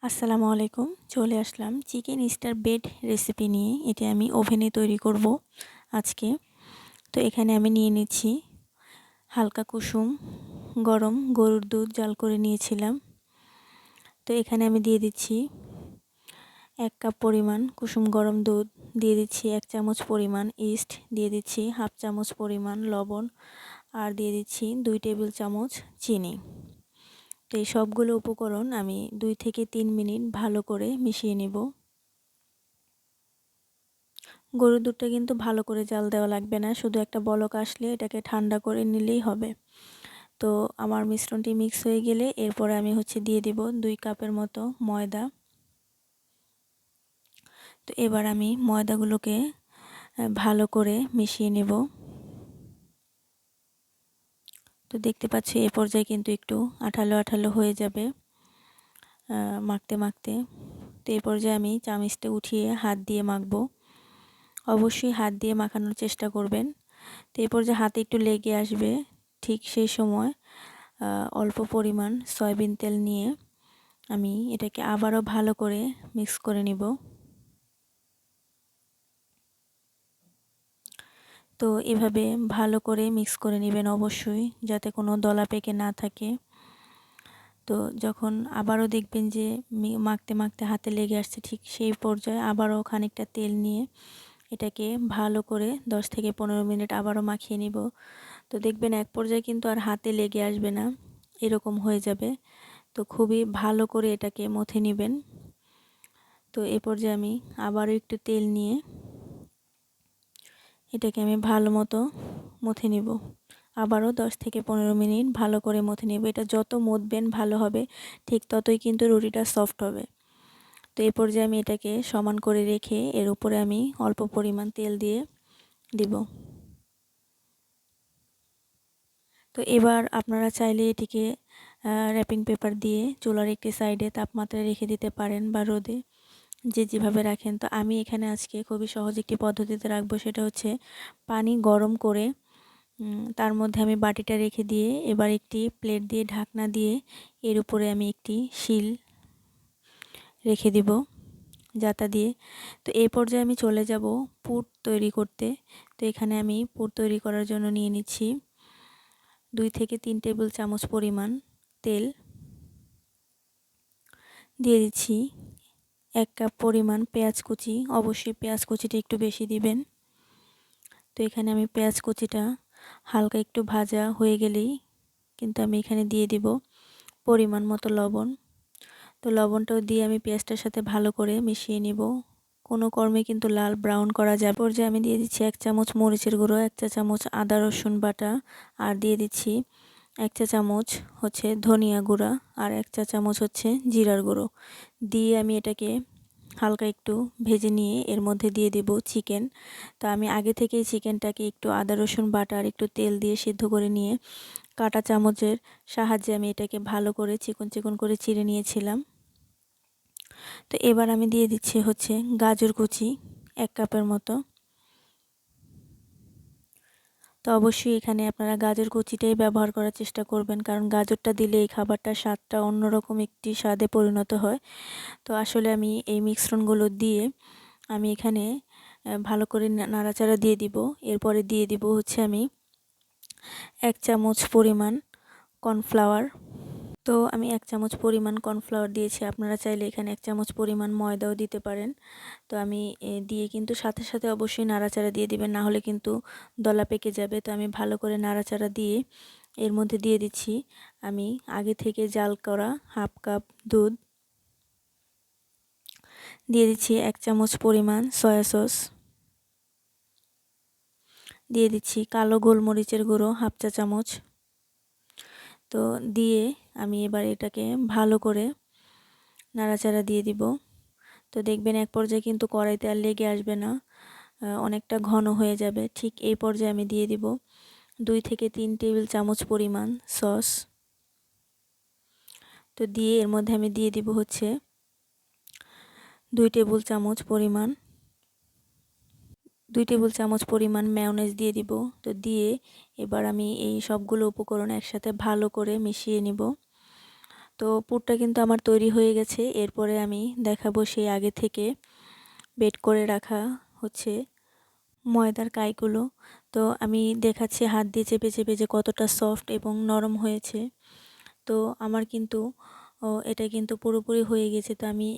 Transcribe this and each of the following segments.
আসসালামু আলাইকুম। চলে আসলাম চিকেন স্টার বেড রেসিপি নিয়ে। এটি আমি ওভেনে তৈরি করব আজকে। তো এখানে আমি নিয়ে নিচ্ছি হালকা কুসুম গরম গরুর দুধ জাল করে নিয়েছিলাম। তো এখানে আমি দিয়ে দিচ্ছি 1 কাপ পরিমাণ কুসুম গরম দুধ, দিয়ে দিচ্ছি 1 চামচ পরিমাণ ইস্ট, দিয়ে দিচ্ছি 1/2 চামচ পরিমাণ লবণ আর দিয়ে দিচ্ছি 2 টেবিল চামচ চিনি। তো এই সবগুলো উপকরণ আমি 2 থেকে 3 মিনিট ভালো করে মিশিয়ে নেব। গরুর দুধটা কিন্তু ভালো করে জাল দেওয়া লাগবে না, শুধু একটা বলক আসলে এটাকে ঠান্ডা করে নিলেই হবে। তো আমার মিশ্রণটি মিক্স হয়ে গেলে এরপরে আমি দিয়ে দেব 2 কাপের মতো ময়দা। তো এবার আমি ময়দাগুলোকে ভালো করে মিশিয়ে নেব। তো দেখতে পাচ্ছি এই পর্যায়ে কিন্তু একটু আঠালো আঠালো হয়ে যাবে মাখতে মাখতে। তো এই পর্যায়ে আমি চামচটা উঠিয়ে হাত দিয়ে মাখবো। অবশ্যই হাত দিয়ে মাখানোর চেষ্টা করবেন। তো এই পর্যায়ে হাতে একটু লেগে আসবে, ঠিক সেই সময় অল্প পরিমাণ সয়াবিন তেল নিয়ে আমি এটাকে আবারও ভালো করে মিক্স করে নিব। তো এভাবে ভালো করে মিক্স করে নেবেন অবশ্যই, যাতে কোনো দলা পেকে না থাকে। তো যখন আবারও দেখবেন যে মাখতে মাখতে হাতে লেগে আসছে, ঠিক সেই পর্যায়ে আবারও খানিকটা তেল নিয়ে এটাকে ভালো করে 10 থেকে 15 মিনিট আবারও মাখিয়ে নিব। তো দেখবেন এক পর্যায়ে কিন্তু আর হাতে লেগে আসবে না, এরকম হয়ে যাবে। তো খুবই ভালো করে এটাকে মথে নেবেন। তো এই পর্যায়ে আমি আবারও একটু তেল নিয়ে এটাকে আমি ভালো মতো মথে নিব। আবারও 10 থেকে 15 মিনিট ভালো করে মথে নেব। এটা যত মথবেন ভালো হবে, ঠিক ততই কিন্তু রুটিটা সফট হবে। তো এই পর্যায়ে আমি এটাকে সমান করে রেখে এর উপরে আমি অল্প পরিমাণ তেল দিয়ে দিব। তো এবার আপনারা চাইলে এটিকে র্যাপিং পেপার দিয়ে চুলার একটি সাইডে তাপমাত্রায় রেখে দিতে পারেন বা রোদে, যে যেভাবে রাখেন। তো আমি এখানে আজকে খুবই সহজ একটি পদ্ধতিতে রাখবো, সেটা হচ্ছে পানি গরম করে তার মধ্যে আমি বাটিটা রেখে দিয়ে এবার একটি প্লেট দিয়ে ঢাকনা দিয়ে এর উপরে আমি একটি শিল রেখে দিব জাতা দিয়ে। তো এই পর্যায়ে আমি চলে যাব পুর তৈরি করতে। তো এখানে আমি পুর তৈরি করার জন্য নিয়ে নিচ্ছি 2 থেকে 3 টেবিল চামচ পরিমাণ তেল, দিয়ে দিচ্ছি 1 কাপ পরিমাণ পেঁয়াজ কুচি। অবশ্যই পেঁয়াজ কুচিটা একটু বেশি দিবেন। তো এখানে আমি পেঁয়াজ কুচিটা হালকা একটু ভাজা হয়ে গেলেই কিন্তু আমি এখানে দিয়ে দিব পরিমাণ মতো লবণ। তো লবণটাও দিয়ে আমি পেঁয়াজটার সাথে ভালো করে মিশিয়ে নিব। কোনো কর্মে কিন্তু লাল ব্রাউন করা যাবে। পর্যায়ে আমি দিয়ে দিচ্ছি 1 চামচ মরিচের গুঁড়ো, 1 চা চামচ আদা রসুন বাটা আর দিয়ে দিচ্ছি 1 চা চামচ ধনিয়া গুঁড়া আর 1 চা চামচ জিরার গুঁড়ো। দিয়ে আমি এটাকে হালকা একটু ভেজে নিয়ে এর মধ্যে দিয়ে দেব চিকেন। তো আমি আগে থেকেই চিকেনটাকে একটু আদা রসুন বাটা আর একটু তেল দিয়ে সিদ্ধ করে নিয়ে কাঁটা চামচের সাহায্যে আমি এটাকে ভালো করে চিকন চিকন করে চিড়ে নিয়েছিলাম। তো এবার আমি দিয়ে দিচ্ছি গাজর কুচি 1 কাপের মতো। তো অবশ্যই এখানে আপনারা গাজর কুচিটাই ব্যবহার করার চেষ্টা করবেন, কারণ গাজরটা দিলে এই খাবারটার স্বাদটা অন্যরকম একটি স্বাদে পরিণত হয়। তো আসলে আমি এই মিশ্রণগুলো দিয়ে আমি এখানে ভালো করে নাড়াচাড়া দিয়ে দিব। এরপরে দিয়ে দিব আমি 1 চামচ পরিমাণ কর্নফ্লাওয়ার। তো আমি 1 চামচ পরিমাণ কর্নফ্লাওয়ার দিয়েছি, আপনারা চাইলে এখানে 1 চামচ পরিমাণ ময়দাও দিতে পারেন। তো আমি দিয়ে কিন্তু সাথে সাথে অবশ্যই নাড়াচাড়া দিয়ে দিবেন, না হলে কিন্তু দলা পেকে যাবে। তো আমি ভালো করে নাড়াচাড়া দিয়ে এর মধ্যে দিয়ে দিচ্ছি আমি আগে থেকে জাল করা 1/2 কাপ দুধ, দিয়ে দিচ্ছি 1 চামচ পরিমাণ সয়া সস, দিয়ে দিচ্ছি কালো গোলমরিচের গুঁড়ো 1/2 চা চামচ। তো দিয়ে আমি এবার এটাকে ভালো করে নাড়াচাড়া দিয়ে দিব। তো দেখবেন এক পর্যায়ে কিন্তু কড়াইতে আর লেগে আসবে না, অনেকটা ঘন হয়ে যাবে। ঠিক এই পর্যায়ে আমি দিয়ে দিব 2 থেকে 3 টেবিল চামচ পরিমাণ সস। তো দিয়ে এর মধ্যে আমি দিয়ে দিব 2 টেবিল চামচ পরিমাণ 2 টেবিল চামচ পরিমাণ মেয়োনেজ দিয়ে দিব। তো দিয়ে এবার আমি এই সবগুলো উপকরণ একসাথে ভালো করে মিশিয়ে নিব। তো পুরটা কিন্তু আমার তৈরি হয়ে গেছে। এরপরে আমি দেখাবো সেই আগে থেকে বেট করে রাখা হচ্ছে ময়দার কাইগুলো। তো আমি দেখাচ্ছি হাত দিয়ে চেপে চেপে যে কতটা সফট এবং নরম হয়েছে। তো আমার কিন্তু এটা কিন্তু পুরোপুরি হয়ে গেছে। তো আমি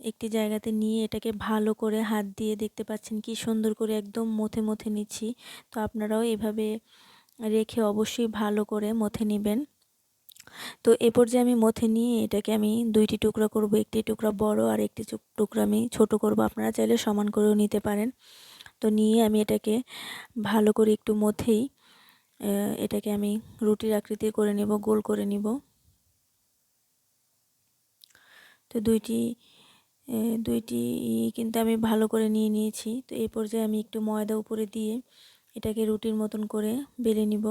একটি জায়গাতে নিয়ে এটাকে ভালো করে হাত দিয়ে দেখতে পাচ্ছেন কি সুন্দর করে একদম মথে মথে নিচ্ছি। তো আপনারাও এভাবে রেখে অবশ্যই ভালো করে মথে নেবেন। তো এ পর্যায়ে আমি মথে নিয়ে এটাকে আমি 2টি টুকরা করব। একটি টুকরা বড় আর একটি টুকরা আমি ছোট করব। আপনারা চাইলে সমান করেও নিতে পারেন। তো নিয়ে আমি এটাকে ভালো করে একটু মথেই এটাকে আমি রুটির আকৃতির করে নেব, গোল করে নিব। তো দুইটি কিন্তু আমি ভালো করে নিয়ে নিয়েছি। তো এই পর্যায়ে আমি একটু ময়দা উপরে দিয়ে এটাকে রুটির মতন করে বেলে নিব।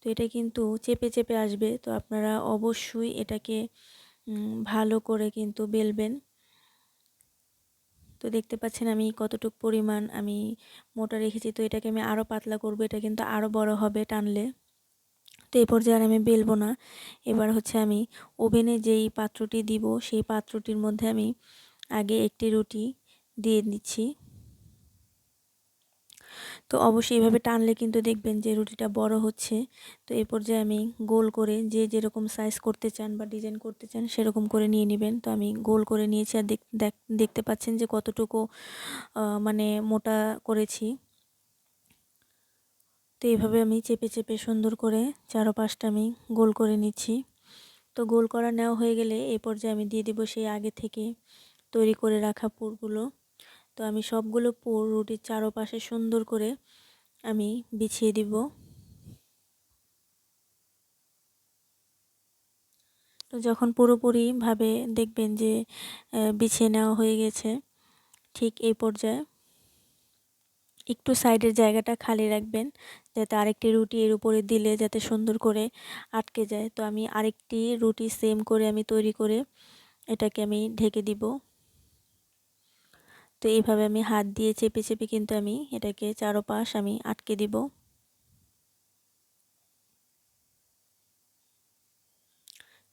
তো এটা কিন্তু চেপে চেপে আসবে। তো আপনারা অবশ্যই এটাকে ভালো করে কিন্তু বেলবেন। তো দেখতে পাচ্ছেন আমি কতটুকু পরিমাণ আমি মোটা রেখেছি। তো এটাকে আমি আরও পাতলা করব। এটা কিন্তু আরও বড় হবে টানলে। তো এই পর্যায়ে আর আমি বেলবো না। এবার হচ্ছে আমি ওভেনে যেই পাত্রটি দিব সেই পাত্রটির মধ্যে আমি আগে একটি রুটি দিয়ে দিচ্ছি। তো অবশ্যই এভাবে টানলে কিন্তু দেখবেন যে রুটিটা বড় হচ্ছে। তো এই পর্যায়ে আমি গোল করে যে যেরকম সাইজ করতে চান বা ডিজাইন করতে চান সেরকম করে নিয়ে নেবেন। তো আমি গোল করে নিয়েছি আর দেখতে পাচ্ছেন যে কতটুকু মানে মোটা করেছি। তো এইভাবে আমি চেপে চেপে সুন্দর করে চারপাশটা আমি গোল করে নিচ্ছি। তো গোল করা নেওয়া হয়ে গেলে এই পর্যায়ে আমি দিয়ে দিব সেই আগে থেকে তৈরি করে রাখা পুরগুলো। তো আমি সবগুলো পুর রুটির চারপাশে সুন্দর করে আমি বিছিয়ে দিব। তো যখন পুরোপুরিভাবে দেখবেন যে বিছিয়ে নেওয়া হয়ে গেছে, ঠিক এই পর্যায়ে একটু সাইডের জায়গাটা খালি রাখবেন যাতে আরেকটি রুটি এর উপরে দিলে যাতে সুন্দর করে আটকে যায়। তো আমি আরেকটি রুটি সেম করে আমি তৈরি করে এটাকে আমি ঢেকে দিব। তো এইভাবে আমি হাত দিয়ে চেপে চেপে কিন্তু আমি এটাকে চারপাশ আমি আটকে দিব।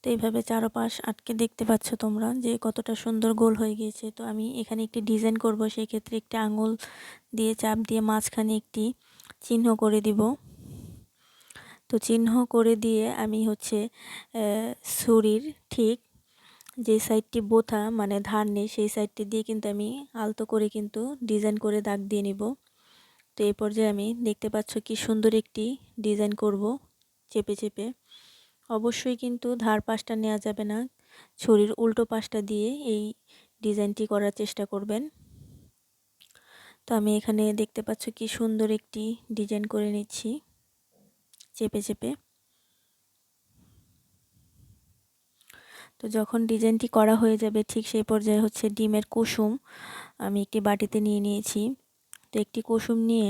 তো এইভাবে চারপাশ আটকে দেখতে পাচ্ছ তোমরা যে কতটা সুন্দর গোল হয়ে গিয়েছে। তো আমি এখানে একটি ডিজাইন করব, সেই ক্ষেত্রে একটি আঙুল দিয়ে চাপ দিয়ে মাঝখানে একটি চিহ্ন করে দিব। তো চিহ্ন করে দিয়ে আমি হচ্ছে ছুরির ঠিক যে সাইডটি বোথা মানে ধার নেই সেই সাইডটি দিয়ে কিন্তু আমি আলতো করে কিন্তু ডিজাইন করে দাগ দিয়ে নিব। তো এই পর্যায়ে আমি দেখতে পাচ্ছ কি সুন্দর একটি ডিজাইন করব চেপে চেপে। অবশ্যই কিন্তু ধার পাশটা নেওয়া যাবে না, ছুরির উল্টো পাশটা দিয়ে এই ডিজাইনটি করার চেষ্টা করবেন। তো আমি এখানে দেখতে পাচ্ছ কি সুন্দর একটি ডিজাইন করে নিচ্ছি চেপে চেপে। তো যখন ডিজাইনটি করা হয়ে যাবে ঠিক সেই পর্যায়ে হচ্ছে ডিমের কুসুম আমি একটি বাটিতে নিয়ে নিয়েছি। তো একটি কুসুম নিয়ে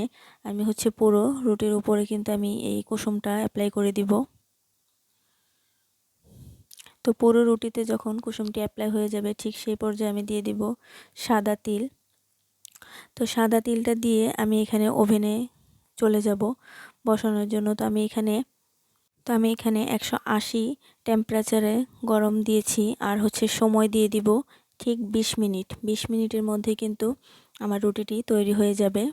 আমি হচ্ছে পুরো রুটির উপরে কিন্তু আমি এই কুসুমটা অ্যাপ্লাই করে দিব। তো পুরো রুটিতে যখন কুসুমটি অ্যাপ্লাই হয়ে যাবে ঠিক সেই পর্যায়ে আমি দিয়ে দিব সাদা তিল। তো সাদা তিলটা দিয়ে আমি এখানে ওভেনে চলে যাব বসানোর জন্য। তো আমি এখানে 180 টেম্পারেচারে গরম দিয়েছি আর হচ্ছে সময় দিয়ে দিব ঠিক 20 মিনিট। 20 মিনিটের মধ্যে কিন্তু আমার রুটিটি তৈরি হয়ে যাবে।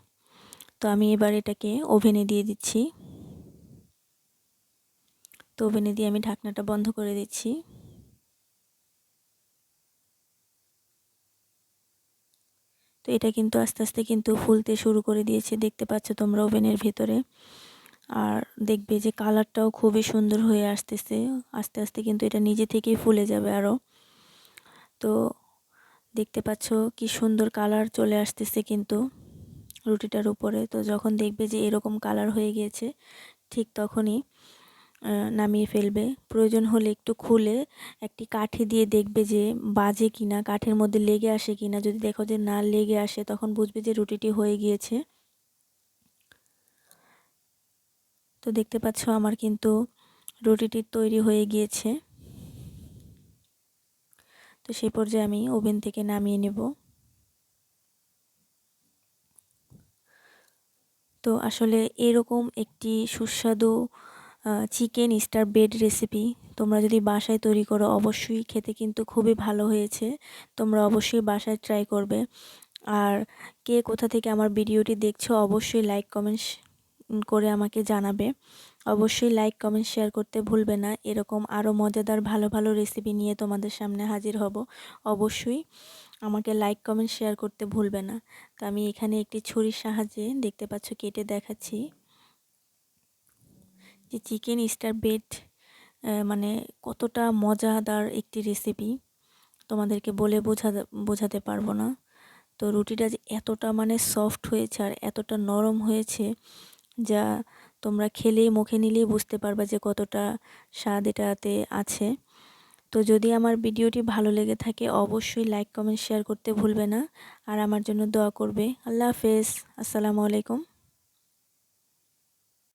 তো আমি এবার এটাকে ওভেনে দিয়ে দিচ্ছি। তো ওভেনে দিয়ে আমি ঢাকনাটা বন্ধ করে দিচ্ছি। তো এটা কিন্তু আস্তে আস্তে কিন্তু ফুলতে শুরু করে দিয়েছে, দেখতে পাচ্ছ তোমরা ওভেনের ভেতরে। আর দেখবে যে কালারটাও খুবই সুন্দর হয়ে আসতেছে। আস্তে আস্তে কিন্তু এটা নিজে থেকেই ফুলে যাবে আরও। তো দেখতে পাচ্ছ কি সুন্দর কালার চলে আসতেছে কিন্তু রুটিটার উপরে। তো যখন দেখবে যে এরকম কালার হয়ে গিয়েছে ঠিক তখনই নামিয়ে ফেলবে। প্রয়োজন হলে একটু খুলে একটি কাঠি দিয়ে দেখবে যে বাজে কিনা, কাঠের মধ্যে লেগে আসে কিনা। যদি দেখো যে না লেগে আসে তখন বুঝবে যে রুটিটি হয়ে গিয়েছে। তো দেখতে পাচ্ছ আমার কিন্তু রুটিটি তৈরি হয়ে গিয়েছে। তো সেই পর্যায়ে আমি ওভেন থেকে নামিয়ে নেব। তো আসলে এরকম একটি সুস্বাদু চিকেন স্টার বেড রেসিপি তোমরা যদি বাসায় তৈরি করো অবশ্যই খেতে কিন্তু খুবই ভালো হয়েছে। তোমরা অবশ্যই বাসায় ট্রাই করবে। আর কে কোথা থেকে আমার ভিডিওটি দেখছো অবশ্যই লাইক কমেন্ট করে আমাকে জানাবে। অবশ্যই লাইক কমেন্ট শেয়ার করতে ভুলবে না। এরকম আরও মজাদার ভালো ভালো রেসিপি নিয়ে তোমাদের সামনে হাজির হব। অবশ্যই আমাকে লাইক কমেন্ট শেয়ার করতে ভুলবে না। তো আমি এখানে একটি ছুরির সাহায্যে দেখতে পাচ্ছ কেটে দেখাচ্ছি যে চিকেন স্টার বেড মানে কতটা মজাদার একটি রেসিপি তোমাদেরকে বলে বোঝাতে পারবো না। তো রুটিটা যে এতটা মানে সফট হয়েছে আর এতটা নরম হয়েছে যা তোমরা খেলেই মুখে নিলেই বুঝতে পারবা যে কতটা স্বাদ এটাতে আছে। তো যদি আমার ভিডিওটি ভালো লেগে থাকে অবশ্যই লাইক কমেন্ট শেয়ার করতে ভুলবে না। আর আমার জন্য দোয়া করবে। আল্লাহ হাফেজ। আসসালামু আলাইকুম।